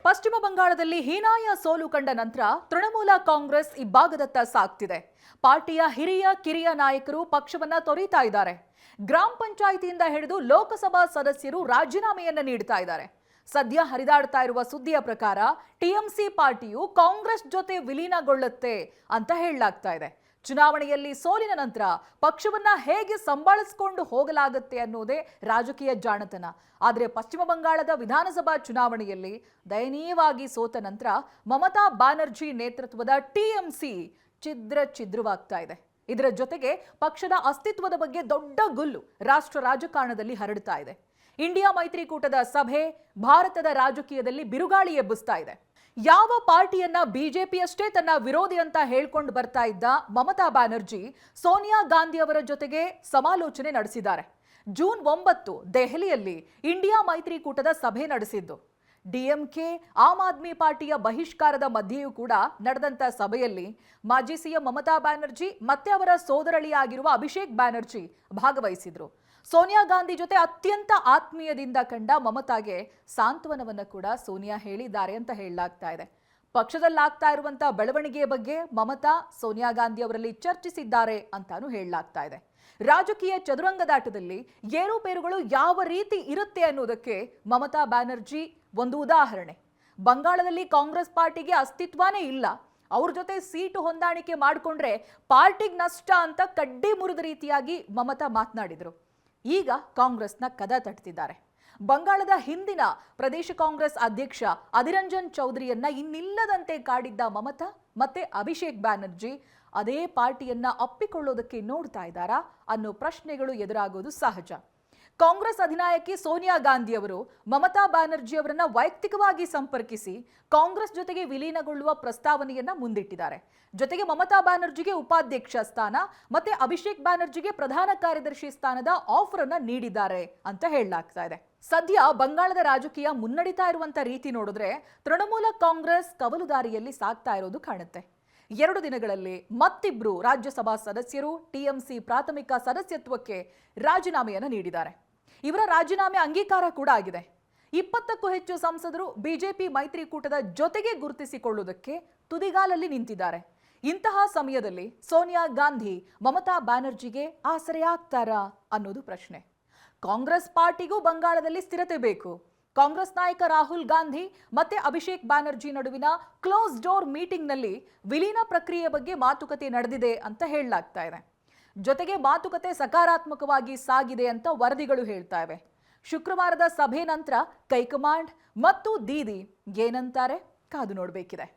ಪಶ್ಚಿಮ ಬಂಗಾಳದಲ್ಲಿ ಹೀನಾಯ ಸೋಲು ಕಂಡ ನಂತರ ತೃಣಮೂಲ ಕಾಂಗ್ರೆಸ್ ಇಬ್ಬಾಗದತ್ತ ಸಾಗ್ತಿದೆ. ಪಾರ್ಟಿಯ ಹಿರಿಯ ಕಿರಿಯ ನಾಯಕರು ಪಕ್ಷವನ್ನ ತೊರೆಯುತ್ತಾ ಇದ್ದಾರೆ. ಗ್ರಾಮ ಪಂಚಾಯಿತಿಯಿಂದ ಹಿಡಿದು ಲೋಕಸಭಾ ಸದಸ್ಯರು ರಾಜೀನಾಮೆಯನ್ನ ನೀಡುತ್ತಾ ಇದ್ದಾರೆ. ಸದ್ಯ ಹರಿದಾಡ್ತಾ ಇರುವ ಸುದ್ದಿಯ ಪ್ರಕಾರ ಟಿಎಂಸಿ ಪಾರ್ಟಿಯು ಕಾಂಗ್ರೆಸ್ ಜೊತೆ ವಿಲೀನಗೊಳ್ಳುತ್ತೆ ಅಂತ ಹೇಳಲಾಗ್ತಾ ಇದೆ. ಚುನಾವಣೆಯಲ್ಲಿ ಸೋಲಿನ ನಂತರ ಪಕ್ಷವನ್ನ ಹೇಗೆ ಸಂಭಾಳಿಸಿಕೊಂಡು ಹೋಗಲಾಗುತ್ತೆ ಅನ್ನೋದೇ ರಾಜಕೀಯ ಜಾಣತನ. ಆದರೆ ಪಶ್ಚಿಮ ಬಂಗಾಳದ ವಿಧಾನಸಭಾ ಚುನಾವಣೆಯಲ್ಲಿ ದಯನೀಯವಾಗಿ ಸೋತ ನಂತರ ಮಮತಾ ಬ್ಯಾನರ್ಜಿ ನೇತೃತ್ವದ ಟಿಎಂಸಿ ಛಿದ್ರವಾಗ್ತಾ ಇದೆ. ಇದರ ಜೊತೆಗೆ ಪಕ್ಷದ ಅಸ್ತಿತ್ವದ ಬಗ್ಗೆ ದೊಡ್ಡ ಗುಲ್ಲು ರಾಷ್ಟ್ರ ರಾಜಕಾರಣದಲ್ಲಿ ಹರಡ್ತಾ ಇದೆ. ಇಂಡಿಯಾ ಮೈತ್ರಿಕೂಟದ ಸಭೆ ಭಾರತದ ರಾಜಕೀಯದಲ್ಲಿ ಬಿರುಗಾಳಿ ಎಬ್ಬಿಸ್ತಾ ಇದೆ. ಯಾವ ಪಾರ್ಟಿಯನ್ನ ಬಿಜೆಪಿಯಷ್ಟೇ ತನ್ನ ವಿರೋಧಿ ಅಂತ ಹೇಳ್ಕೊಂಡು ಬರ್ತಾ ಇದ್ದ ಮಮತಾ ಬ್ಯಾನರ್ಜಿ ಸೋನಿಯಾ ಗಾಂಧಿ ಅವರ ಜೊತೆಗೆ ಸಮಾಲೋಚನೆ ನಡೆಸಿದ್ದಾರೆ. ಜೂನ್ 9 ದೆಹಲಿಯಲ್ಲಿ ಇಂಡಿಯಾ ಮೈತ್ರಿಕೂಟದ ಸಭೆ ನಡೆಸಿದ್ದು. ಡಿಎಂಕೆ ಆಮ್ ಆದ್ಮಿ ಪಾರ್ಟಿಯ ಬಹಿಷ್ಕಾರದ ಮಧ್ಯೆಯೂ ಕೂಡ ನಡೆದಂತ ಸಭೆಯಲ್ಲಿ ಮಾಜಿ ಸಿಎಂ ಮಮತಾ ಬ್ಯಾನರ್ಜಿ ಮತ್ತೆ ಅವರ ಸೋದರಳಿಯಾಗಿರುವ ಅಭಿಷೇಕ್ ಬ್ಯಾನರ್ಜಿ ಭಾಗವಹಿಸಿದ್ರು. ಸೋನಿಯಾ ಗಾಂಧಿ ಜೊತೆ ಅತ್ಯಂತ ಆತ್ಮೀಯದಿಂದ ಕಂಡ ಮಮತಾಗೆ ಸಾಂತ್ವನವನ್ನ ಕೂಡ ಸೋನಿಯಾ ಹೇಳಿದ್ದಾರೆ ಅಂತ ಹೇಳಲಾಗ್ತಾ ಇದೆ. ಪಕ್ಷದಲ್ಲಾಗ್ತಾ ಇರುವಂತಹ ಬೆಳವಣಿಗೆಯ ಬಗ್ಗೆ ಮಮತಾ ಸೋನಿಯಾ ಗಾಂಧಿ ಅವರಲ್ಲಿ ಚರ್ಚಿಸಿದ್ದಾರೆ ಅಂತಾನೂ ಹೇಳಲಾಗ್ತಾ ಇದೆ. ರಾಜಕೀಯ ಚದುರಂಗದಾಟದಲ್ಲಿ ಏರುಪೇರುಗಳು ಯಾವ ರೀತಿ ಇರುತ್ತೆ ಅನ್ನೋದಕ್ಕೆ ಮಮತಾ ಬ್ಯಾನರ್ಜಿ ಒಂದು ಉದಾಹರಣೆ. ಬಂಗಾಳದಲ್ಲಿ ಕಾಂಗ್ರೆಸ್ ಪಾರ್ಟಿಗೆ ಅಸ್ತಿತ್ವನೇ ಇಲ್ಲ, ಅವ್ರ ಜೊತೆ ಸೀಟು ಹೊಂದಾಣಿಕೆ ಮಾಡಿಕೊಂಡ್ರೆ ಪಾರ್ಟಿಗೆ ನಷ್ಟ ಅಂತ ಕಡ್ಡಿ ಮುರಿದ ರೀತಿಯಾಗಿ ಮಮತಾ ಮಾತನಾಡಿದ್ರು. ಈಗ ಕಾಂಗ್ರೆಸ್ನ ಕದ ತಟ್ತಿದ್ದಾರೆ. ಬಂಗಾಳದ ಹಿಂದಿನ ಪ್ರದೇಶ ಕಾಂಗ್ರೆಸ್ ಅಧ್ಯಕ್ಷ ಅಧಿರಂಜನ್ ಚೌಧರಿಯನ್ನ ಇನ್ನಿಲ್ಲದಂತೆ ಕಾಡಿದ್ದ ಮಮತಾ ಮತ್ತೆ ಅಭಿಷೇಕ್ ಬ್ಯಾನರ್ಜಿ ಅದೇ ಪಾರ್ಟಿಯನ್ನ ಅಪ್ಪಿಕೊಳ್ಳೋದಕ್ಕೆ ನೋಡ್ತಾ ಇದ್ದಾರಾ ಅನ್ನೋ ಪ್ರಶ್ನೆಗಳು ಎದುರಾಗೋದು ಸಹಜ. ಕಾಂಗ್ರೆಸ್ ಅಧಿನಾಯಕಿ ಸೋನಿಯಾ ಗಾಂಧಿ ಅವರು ಮಮತಾ ಬ್ಯಾನರ್ಜಿ ಅವರನ್ನ ವೈಯಕ್ತಿಕವಾಗಿ ಸಂಪರ್ಕಿಸಿ ಕಾಂಗ್ರೆಸ್ ಜೊತೆಗೆ ವಿಲೀನಗೊಳ್ಳುವ ಪ್ರಸ್ತಾವನೆಯನ್ನ ಮುಂದಿಟ್ಟಿದ್ದಾರೆ. ಜೊತೆಗೆ ಮಮತಾ ಬ್ಯಾನರ್ಜಿಗೆ ಉಪಾಧ್ಯಕ್ಷ ಸ್ಥಾನ ಮತ್ತೆ ಅಭಿಷೇಕ್ ಬ್ಯಾನರ್ಜಿಗೆ ಪ್ರಧಾನ ಕಾರ್ಯದರ್ಶಿ ಸ್ಥಾನದ ಆಫರ್ ಅನ್ನ ನೀಡಿದ್ದಾರೆ ಅಂತ ಹೇಳಲಾಗ್ತಾ ಇದೆ. ಸದ್ಯ ಬಂಗಾಳದ ರಾಜಕೀಯ ಮುನ್ನಡೀತಾ ಇರುವಂತ ರೀತಿ ನೋಡಿದ್ರೆ ತೃಣಮೂಲ ಕಾಂಗ್ರೆಸ್ ಕವಲುದಾರಿಯಲ್ಲಿ ಸಾಗ್ತಾ ಇರೋದು ಕಾಣುತ್ತೆ. 2 ದಿನಗಳಲ್ಲಿ ಮತ್ತಿಬ್ರು ರಾಜ್ಯಸಭಾ ಸದಸ್ಯರು ಟಿಎಂಸಿ ಪ್ರಾಥಮಿಕ ಸದಸ್ಯತ್ವಕ್ಕೆ ರಾಜೀನಾಮೆಯನ್ನು ನೀಡಿದ್ದಾರೆ. ಇವರ ರಾಜೀನಾಮೆ ಅಂಗೀಕಾರ ಕೂಡ ಆಗಿದೆ. 20ಕ್ಕೂ ಹೆಚ್ಚು ಸಂಸದರು ಬಿಜೆಪಿ ಮೈತ್ರಿಕೂಟದ ಜೊತೆಗೆ ಗುರುತಿಸಿಕೊಳ್ಳುವುದಕ್ಕೆ ತುದಿಗಾಲಲ್ಲಿ ನಿಂತಿದ್ದಾರೆ. ಇಂತಹ ಸಮಯದಲ್ಲಿ ಸೋನಿಯಾ ಗಾಂಧಿ ಮಮತಾ ಬ್ಯಾನರ್ಜಿಗೆ ಆಸರೆಯಾಗ್ತಾರಾ ಅನ್ನೋದು ಪ್ರಶ್ನೆ. ಕಾಂಗ್ರೆಸ್ ಪಾರ್ಟಿಗೂ ಬಂಗಾಳದಲ್ಲಿ ಸ್ಥಿರತೆ ಬೇಕು. ಕಾಂಗ್ರೆಸ್ ನಾಯಕ ರಾಹುಲ್ ಗಾಂಧಿ ಮತ್ತೆ ಅಭಿಷೇಕ್ ಬ್ಯಾನರ್ಜಿ ನಡುವಿನ ಕ್ಲೋಸ್ ಡೋರ್ ಮೀಟಿಂಗ್ನಲ್ಲಿ ವಿಲೀನ ಪ್ರಕ್ರಿಯೆ ಬಗ್ಗೆ ಮಾತುಕತೆ ನಡೆದಿದೆ ಅಂತ ಹೇಳಲಾಗ್ತಾ ಇದೆ. ಜೊತೆಗೆ ಮಾತುಕತೆ ಸಕಾರಾತ್ಮಕವಾಗಿ ಸಾಗಿದೆ ಅಂತ ವರದಿಗಳು ಹೇಳ್ತಾ ಇವೆ. ಶುಕ್ರವಾರದ ಸಭೆ ನಂತರ ಹೈಕಮಾಂಡ್ ಮತ್ತು ದೀದಿ ಏನಂತಾರೆ ಕಾದು ನೋಡಬೇಕಿದೆ.